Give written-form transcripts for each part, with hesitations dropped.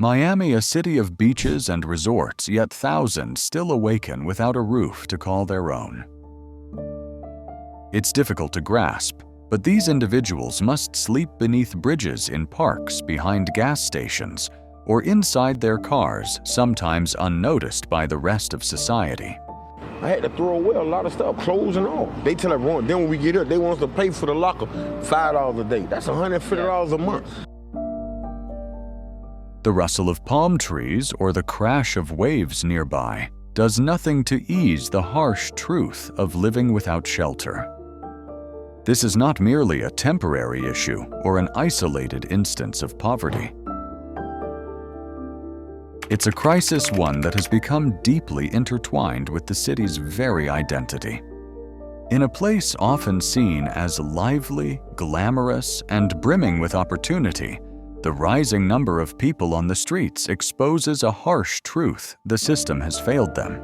Miami, a city of beaches and resorts, yet thousands still awaken without a roof to call their own. It's difficult to grasp, but these individuals must sleep beneath bridges in parks, behind gas stations, or inside their cars, sometimes unnoticed by the rest of society. I had to throw away a lot of stuff, clothes and all. They tell everyone, then when we get here, they want us to pay for the locker $5 a day. That's $150 a month. The rustle of palm trees or the crash of waves nearby does nothing to ease the harsh truth of living without shelter. This is not merely a temporary issue or an isolated instance of poverty. It's a crisis, one that has become deeply intertwined with the city's very identity. In a place often seen as lively, glamorous, and brimming with opportunity, the rising number of people on the streets exposes a harsh truth: the system has failed them.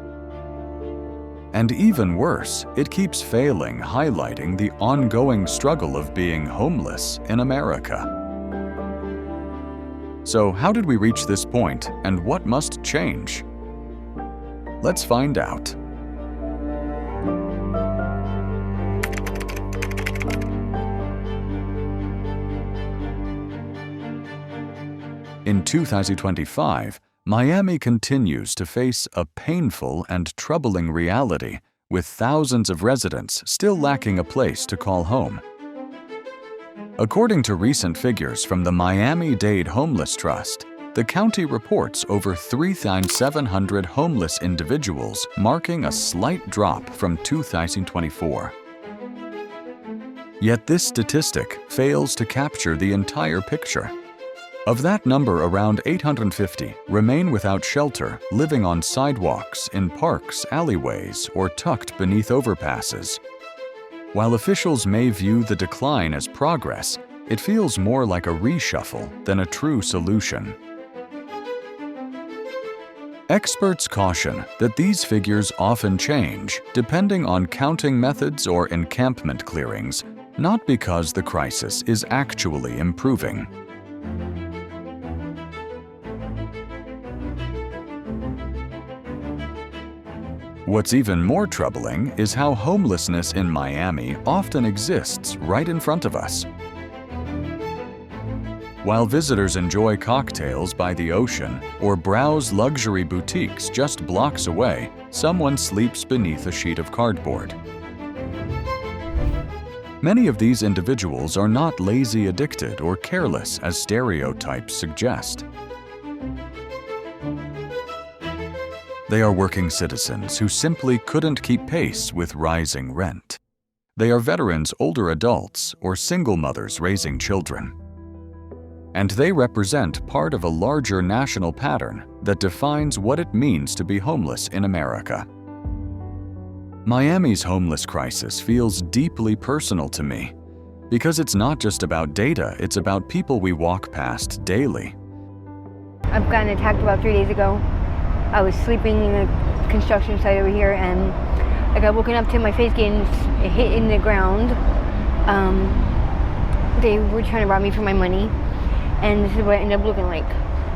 And even worse, it keeps failing, highlighting the ongoing struggle of being homeless in America. So how did we reach this point, and what must change? Let's find out. In 2025, Miami continues to face a painful and troubling reality, with thousands of residents still lacking a place to call home. According to recent figures from the Miami-Dade Homeless Trust, the county reports over 3,700 homeless individuals, marking a slight drop from 2024. Yet this statistic fails to capture the entire picture. Of that number, around 850 remain without shelter, living on sidewalks, in parks, alleyways, or tucked beneath overpasses. While officials may view the decline as progress, it feels more like a reshuffle than a true solution. Experts caution that these figures often change depending on counting methods or encampment clearings, not because the crisis is actually improving. What's even more troubling is how homelessness in Miami often exists right in front of us. While visitors enjoy cocktails by the ocean or browse luxury boutiques just blocks away, someone sleeps beneath a sheet of cardboard. Many of these individuals are not lazy, addicted, or careless as stereotypes suggest. They are working citizens who simply couldn't keep pace with rising rent. They are veterans, older adults, or single mothers raising children. And they represent part of a larger national pattern that defines what it means to be homeless in America. Miami's homeless crisis feels deeply personal to me because it's not just about data, it's about people we walk past daily. I've gotten attacked about 3 days ago. I was sleeping in a construction site over here, and I got woken up to my face getting hit in the ground. They were trying to rob me for my money, and this is what it ended up looking like.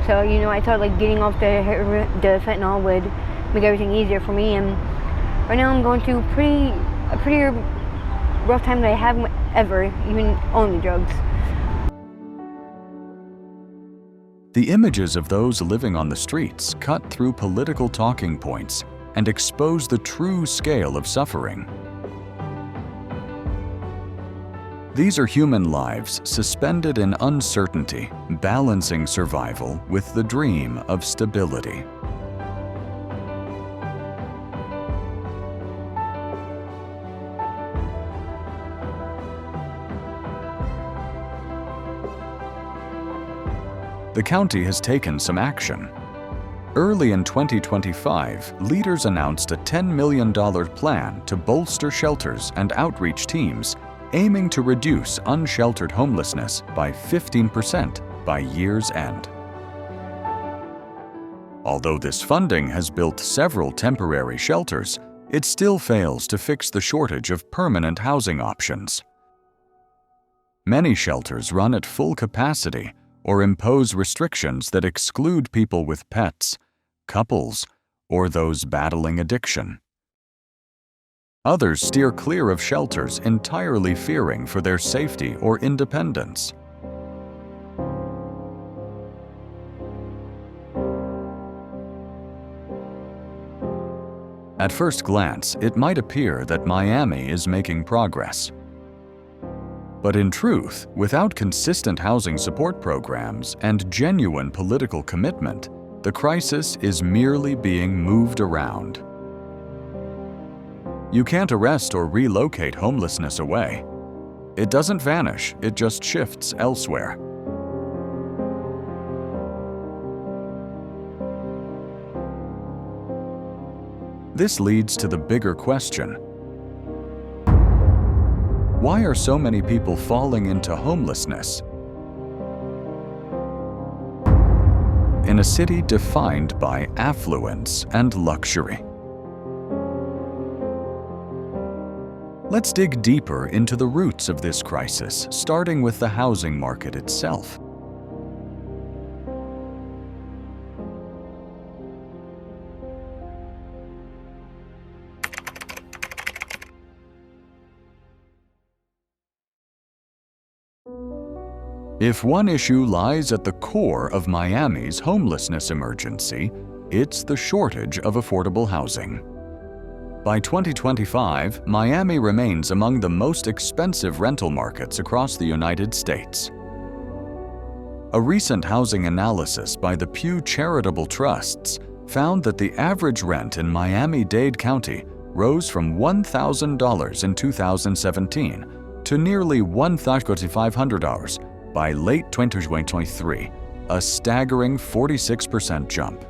So, I thought like getting off the fentanyl would make everything easier for me, and right now I'm going through a pretty rough time that I haven't ever even owned the drugs. The images of those living on the streets cut through political talking points and expose the true scale of suffering. These are human lives suspended in uncertainty, balancing survival with the dream of stability. The county has taken some action. Early in 2025, leaders announced a $10 million plan to bolster shelters and outreach teams, aiming to reduce unsheltered homelessness by 15% by year's end. Although this funding has built several temporary shelters, it still fails to fix the shortage of permanent housing options. Many shelters run at full capacity, or impose restrictions that exclude people with pets, couples, or those battling addiction. Others steer clear of shelters entirely fearing for their safety or independence. At first glance, it might appear that Miami is making progress. But in truth, without consistent housing support programs and genuine political commitment, the crisis is merely being moved around. You can't arrest or relocate homelessness away. It doesn't vanish, it just shifts elsewhere. This leads to the bigger question. Why are so many people falling into homelessness in a city defined by affluence and luxury? Let's dig deeper into the roots of this crisis, starting with the housing market itself. If one issue lies at the core of Miami's homelessness emergency, it's the shortage of affordable housing. By 2025, Miami remains among the most expensive rental markets across the United States. A recent housing analysis by the Pew Charitable Trusts found that the average rent in Miami-Dade County rose from $1,000 in 2017 to nearly $1,500 by late 2023, a staggering 46% jump.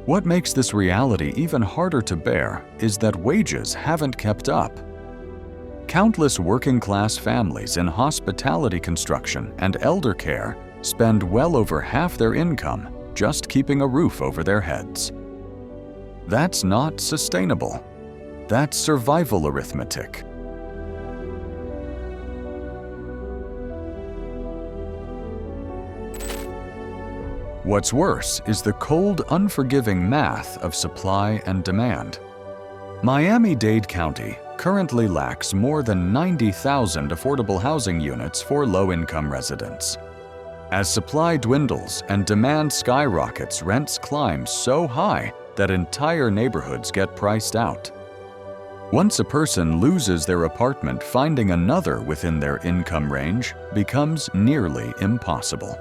What makes this reality even harder to bear is that wages haven't kept up. Countless working-class families in hospitality construction and elder care spend well over half their income just keeping a roof over their heads. That's not sustainable. That's survival arithmetic. What's worse is the cold, unforgiving math of supply and demand. Miami-Dade County currently lacks more than 90,000 affordable housing units for low-income residents. As supply dwindles and demand skyrockets, rents climb so high that entire neighborhoods get priced out. Once a person loses their apartment, finding another within their income range becomes nearly impossible.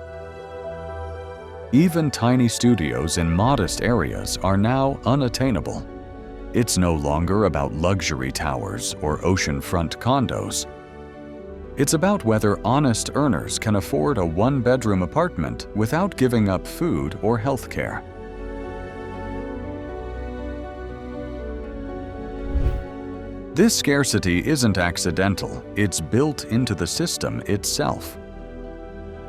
Even tiny studios in modest areas are now unattainable. It's no longer about luxury towers or oceanfront condos. It's about whether honest earners can afford a one-bedroom apartment without giving up food or health care. This scarcity isn't accidental, it's built into the system itself.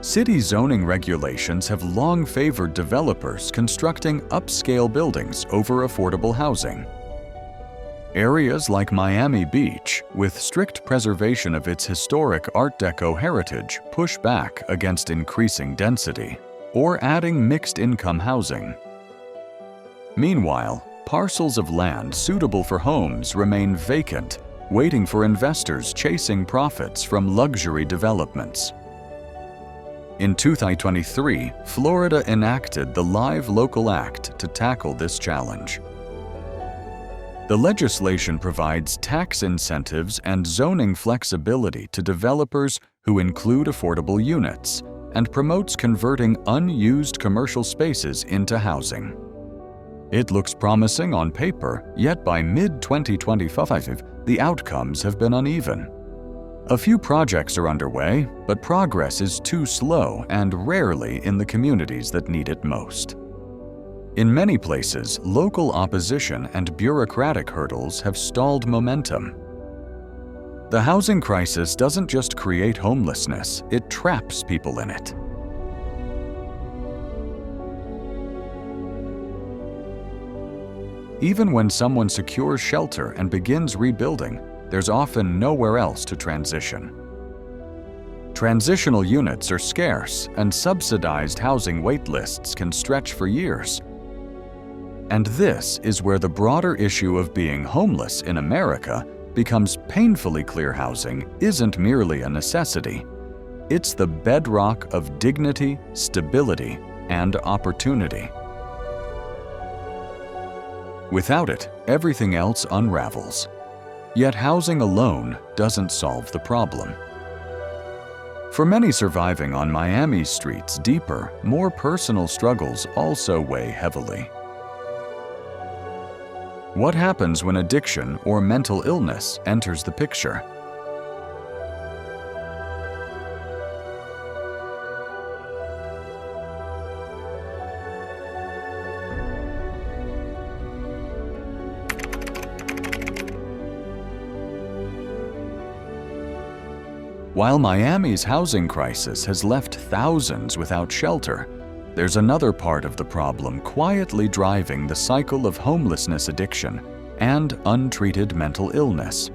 City zoning regulations have long favored developers constructing upscale buildings over affordable housing. Areas like Miami Beach, with strict preservation of its historic Art Deco heritage, push back against increasing density or adding mixed-income housing. Meanwhile, parcels of land suitable for homes remain vacant, waiting for investors chasing profits from luxury developments. In 2023, Florida enacted the Live Local Act to tackle this challenge. The legislation provides tax incentives and zoning flexibility to developers who include affordable units and promotes converting unused commercial spaces into housing. It looks promising on paper, yet by mid-2025, the outcomes have been uneven. A few projects are underway, but progress is too slow and rarely in the communities that need it most. In many places, local opposition and bureaucratic hurdles have stalled momentum. The housing crisis doesn't just create homelessness, it traps people in it. Even when someone secures shelter and begins rebuilding, there's often nowhere else to transition. Transitional units are scarce, and subsidized housing wait lists can stretch for years. And this is where the broader issue of being homeless in America becomes painfully clear. Housing isn't merely a necessity. It's the bedrock of dignity, stability, and opportunity. Without it, everything else unravels. Yet housing alone doesn't solve the problem. For many surviving on Miami's streets, deeper, more personal struggles also weigh heavily. What happens when addiction or mental illness enters the picture? While Miami's housing crisis has left thousands without shelter, there's another part of the problem quietly driving the cycle of homelessness, addiction, and untreated mental illness.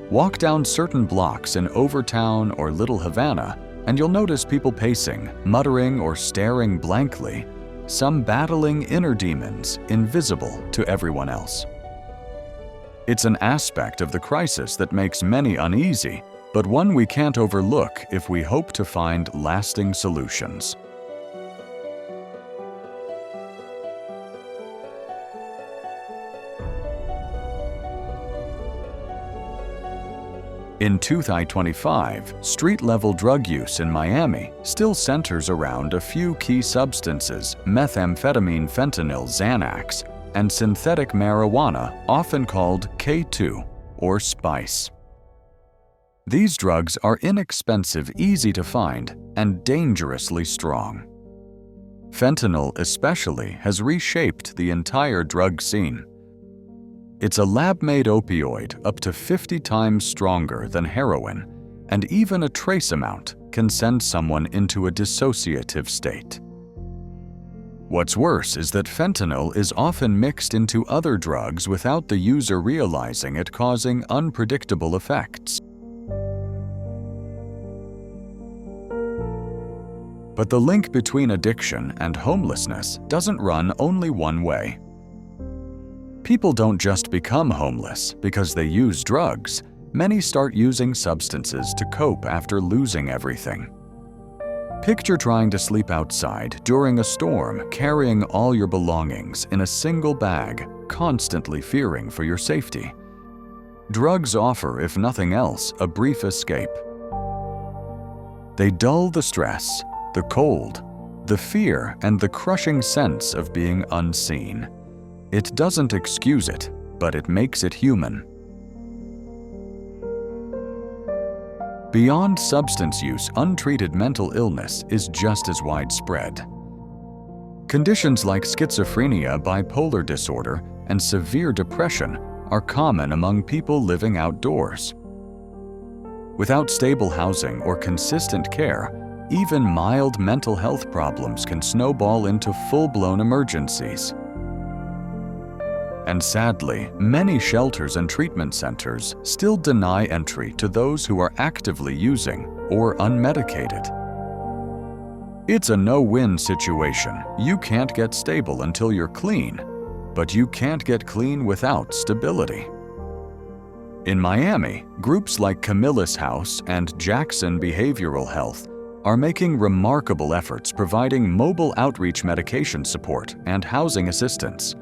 Walk down certain blocks in Overtown or Little Havana, and you'll notice people pacing, muttering, or staring blankly, some battling inner demons invisible to everyone else. It's an aspect of the crisis that makes many uneasy, but one we can't overlook if we hope to find lasting solutions. In 2025, street-level drug use in Miami still centers around a few key substances: methamphetamine, fentanyl, Xanax, and synthetic marijuana, often called K2 or spice. These drugs are inexpensive, easy to find, and dangerously strong. Fentanyl especially has reshaped the entire drug scene. It's a lab-made opioid up to 50 times stronger than heroin, and even a trace amount can send someone into a dissociative state. What's worse is that fentanyl is often mixed into other drugs without the user realizing it, causing unpredictable effects. But the link between addiction and homelessness doesn't run only one way. People don't just become homeless because they use drugs. Many start using substances to cope after losing everything. Picture trying to sleep outside during a storm, carrying all your belongings in a single bag, constantly fearing for your safety. Drugs offer, if nothing else, a brief escape. They dull the stress, the cold, the fear, and the crushing sense of being unseen. It doesn't excuse it, but it makes it human. Beyond substance use, untreated mental illness is just as widespread. Conditions like schizophrenia, bipolar disorder, and severe depression are common among people living outdoors. Without stable housing or consistent care, even mild mental health problems can snowball into full-blown emergencies. And sadly, many shelters and treatment centers still deny entry to those who are actively using or unmedicated. It's a no-win situation. You can't get stable until you're clean, but you can't get clean without stability. In Miami, groups like Camillus House and Jackson Behavioral Health are making remarkable efforts providing mobile outreach medication support and housing assistance.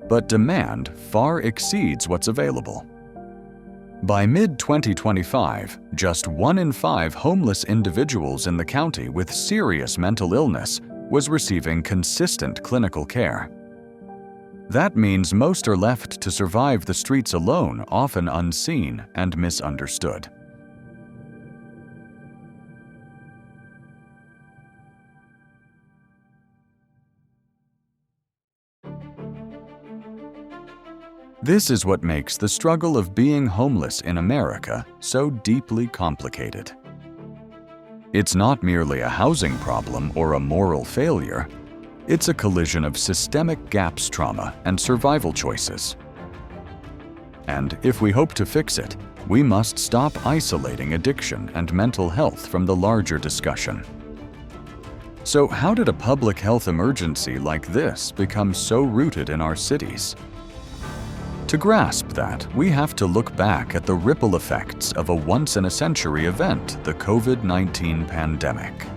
But demand far exceeds what's available. By mid-2025, just 1 in 5 homeless individuals in the county with serious mental illness was receiving consistent clinical care. That means most are left to survive the streets alone, often unseen and misunderstood. This is what makes the struggle of being homeless in America so deeply complicated. It's not merely a housing problem or a moral failure. It's a collision of systemic gaps, trauma, and survival choices. And if we hope to fix it, we must stop isolating addiction and mental health from the larger discussion. So how did a public health emergency like this become so rooted in our cities? To grasp that, we have to look back at the ripple effects of a once-in-a-century event, the COVID-19 pandemic.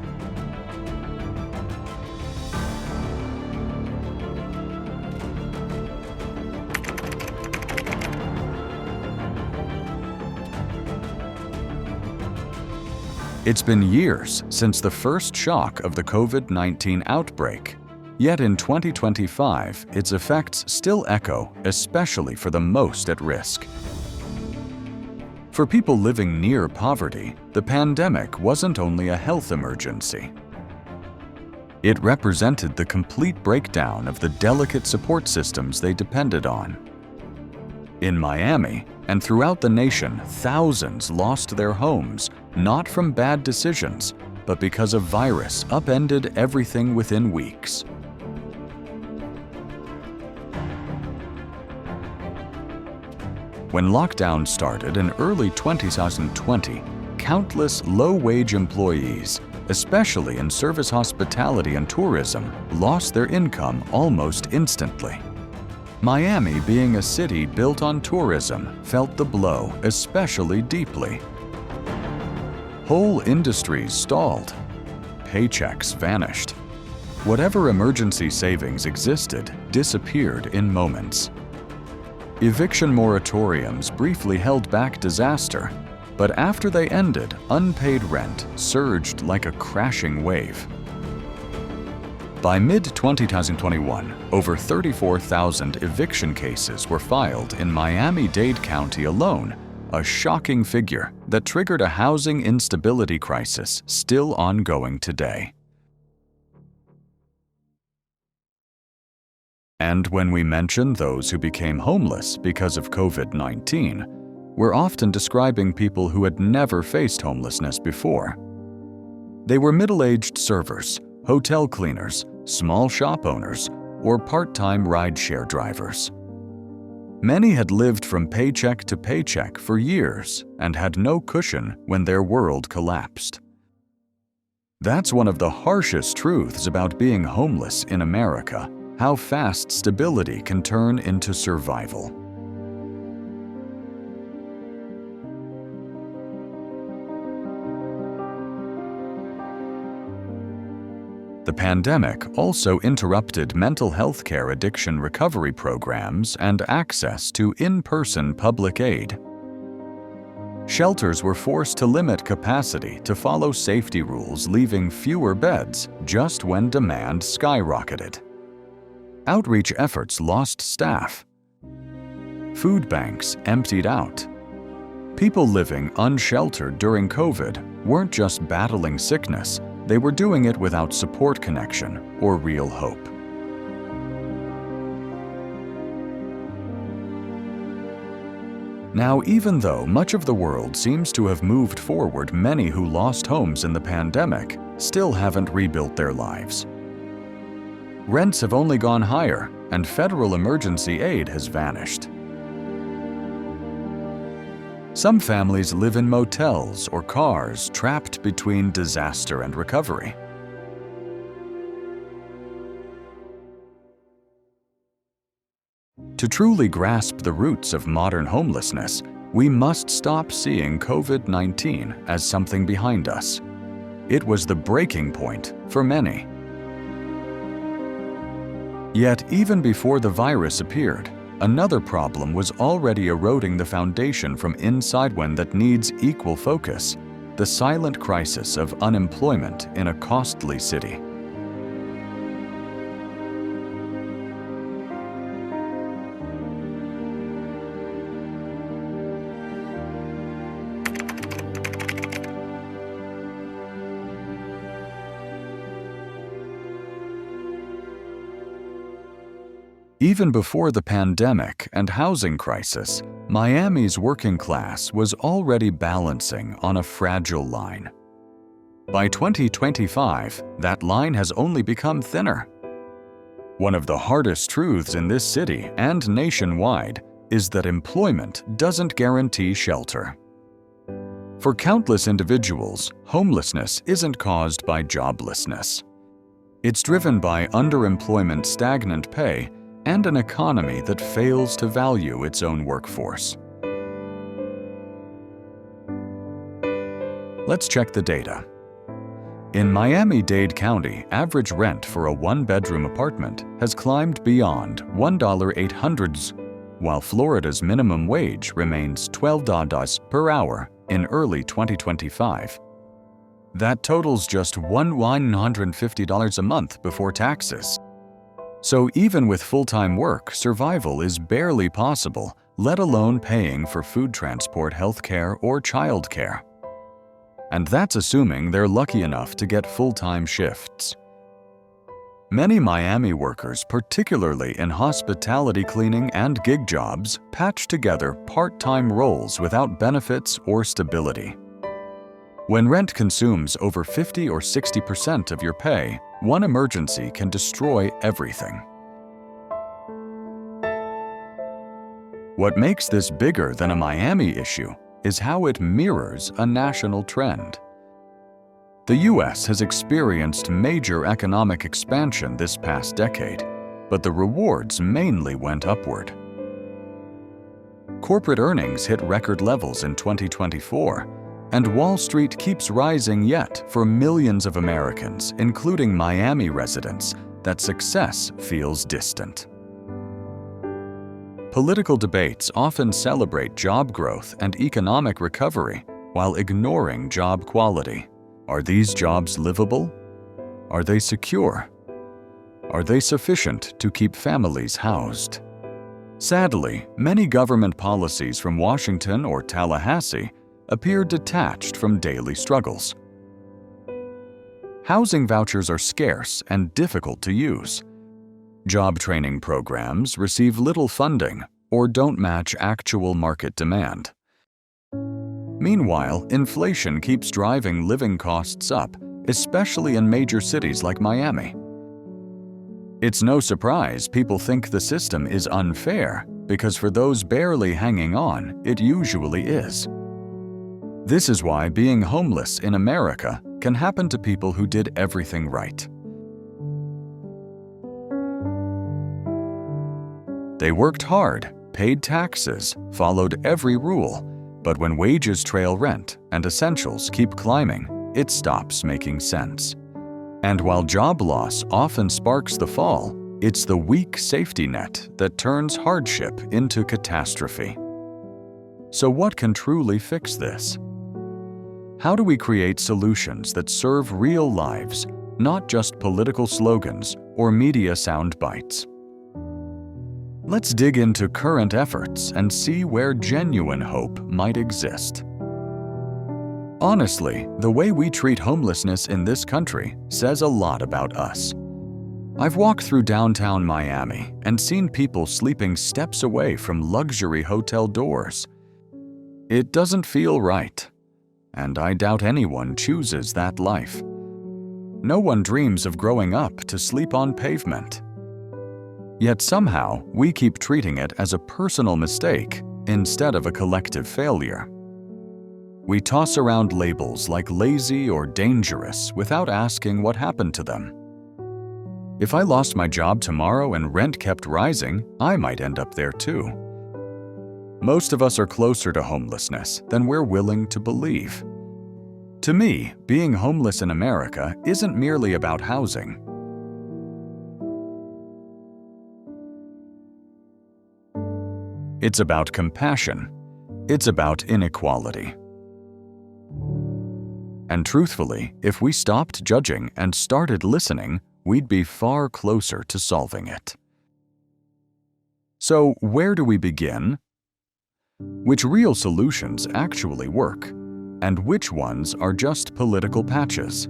It's been years since the first shock of the COVID-19 outbreak, yet in 2025, its effects still echo, especially for the most at risk. For people living near poverty, the pandemic wasn't only a health emergency. It represented the complete breakdown of the delicate support systems they depended on. In Miami and throughout the nation, thousands lost their homes, not from bad decisions, but because a virus upended everything within weeks. When lockdown started in early 2020, countless low-wage employees, especially in service hospitality and tourism, lost their income almost instantly. Miami, being a city built on tourism, felt the blow especially deeply. Whole industries stalled. Paychecks vanished. Whatever emergency savings existed disappeared in moments. Eviction moratoriums briefly held back disaster, but after they ended, unpaid rent surged like a crashing wave. By mid-2021, over 34,000 eviction cases were filed in Miami-Dade County alone, a shocking figure that triggered a housing instability crisis still ongoing today. And when we mention those who became homeless because of COVID-19, we're often describing people who had never faced homelessness before. They were middle-aged servers, hotel cleaners, small shop owners, or part-time rideshare drivers. Many had lived from paycheck to paycheck for years and had no cushion when their world collapsed. That's one of the harshest truths about being homeless in America, how fast stability can turn into survival. The pandemic also interrupted mental health care addiction recovery programs and access to in-person public aid. Shelters were forced to limit capacity to follow safety rules, leaving fewer beds just when demand skyrocketed. Outreach efforts lost staff. Food banks emptied out. People living unsheltered during COVID weren't just battling sickness, they were doing it without support connection or real hope. Now, even though much of the world seems to have moved forward, many who lost homes in the pandemic still haven't rebuilt their lives. Rents have only gone higher, and federal emergency aid has vanished. Some families live in motels or cars trapped between disaster and recovery. To truly grasp the roots of modern homelessness, we must stop seeing COVID-19 as something behind us. It was the breaking point for many. Yet, even before the virus appeared, another problem was already eroding the foundation from inside one that needs equal focus: the silent crisis of unemployment in a costly city. Even before the pandemic and housing crisis, Miami's working class was already balancing on a fragile line. By 2025, that line has only become thinner. One of the hardest truths in this city and nationwide is that employment doesn't guarantee shelter. For countless individuals, homelessness isn't caused by joblessness. It's driven by underemployment, stagnant pay, and an economy that fails to value its own workforce. Let's check the data. In Miami-Dade County, average rent for a one-bedroom apartment has climbed beyond $1.800, while Florida's minimum wage remains $12 per hour in early 2025. That totals just $150 a month before taxes. So even with full-time work, survival is barely possible, let alone paying for food transport, healthcare, or childcare. And that's assuming they're lucky enough to get full-time shifts. Many Miami workers, particularly in hospitality, cleaning, and gig jobs, patch together part-time roles without benefits or stability. When rent consumes over 50 or 60% of your pay, one emergency can destroy everything. What makes this bigger than a Miami issue is how it mirrors a national trend. The U.S. has experienced major economic expansion this past decade, but the rewards mainly went upward. Corporate earnings hit record levels in 2024, and Wall Street keeps rising, yet for millions of Americans, including Miami residents, that success feels distant. Political debates often celebrate job growth and economic recovery while ignoring job quality. Are these jobs livable? Are they secure? Are they sufficient to keep families housed? Sadly, many government policies from Washington or Tallahassee appear detached from daily struggles. Housing vouchers are scarce and difficult to use. Job training programs receive little funding or don't match actual market demand. Meanwhile, inflation keeps driving living costs up, especially in major cities like Miami. It's no surprise people think the system is unfair, because for those barely hanging on, it usually is. This is why being homeless in America can happen to people who did everything right. They worked hard, paid taxes, followed every rule, but when wages trail rent and essentials keep climbing, it stops making sense. And while job loss often sparks the fall, it's the weak safety net that turns hardship into catastrophe. So what can truly fix this? How do we create solutions that serve real lives, not just political slogans or media sound bites? Let's dig into current efforts and see where genuine hope might exist. Honestly, the way we treat homelessness in this country says a lot about us. I've walked through downtown Miami and seen people sleeping steps away from luxury hotel doors. It doesn't feel right, and I doubt anyone chooses that life. No one dreams of growing up to sleep on pavement. Yet somehow, we keep treating it as a personal mistake instead of a collective failure. We toss around labels like lazy or dangerous without asking what happened to them. If I lost my job tomorrow and rent kept rising, I might end up there too. Most of us are closer to homelessness than we're willing to believe. To me, being homeless in America isn't merely about housing. It's about compassion. It's about inequality. And truthfully, if we stopped judging and started listening, we'd be far closer to solving it. So, where do we begin? Which real solutions actually work, and which ones are just political patches?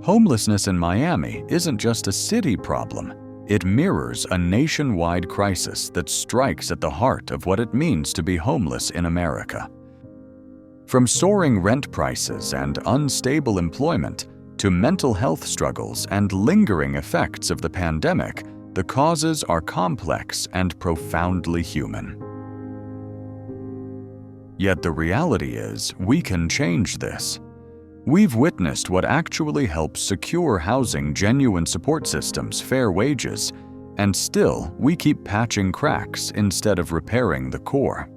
Homelessness in Miami isn't just a city problem. It mirrors a nationwide crisis that strikes at the heart of what it means to be homeless in America. From soaring rent prices and unstable employment to mental health struggles and lingering effects of the pandemic, the causes are complex and profoundly human. Yet the reality is, we can change this. We've witnessed what actually helps secure housing genuine support systems, fair wages, and still we keep patching cracks instead of repairing the core.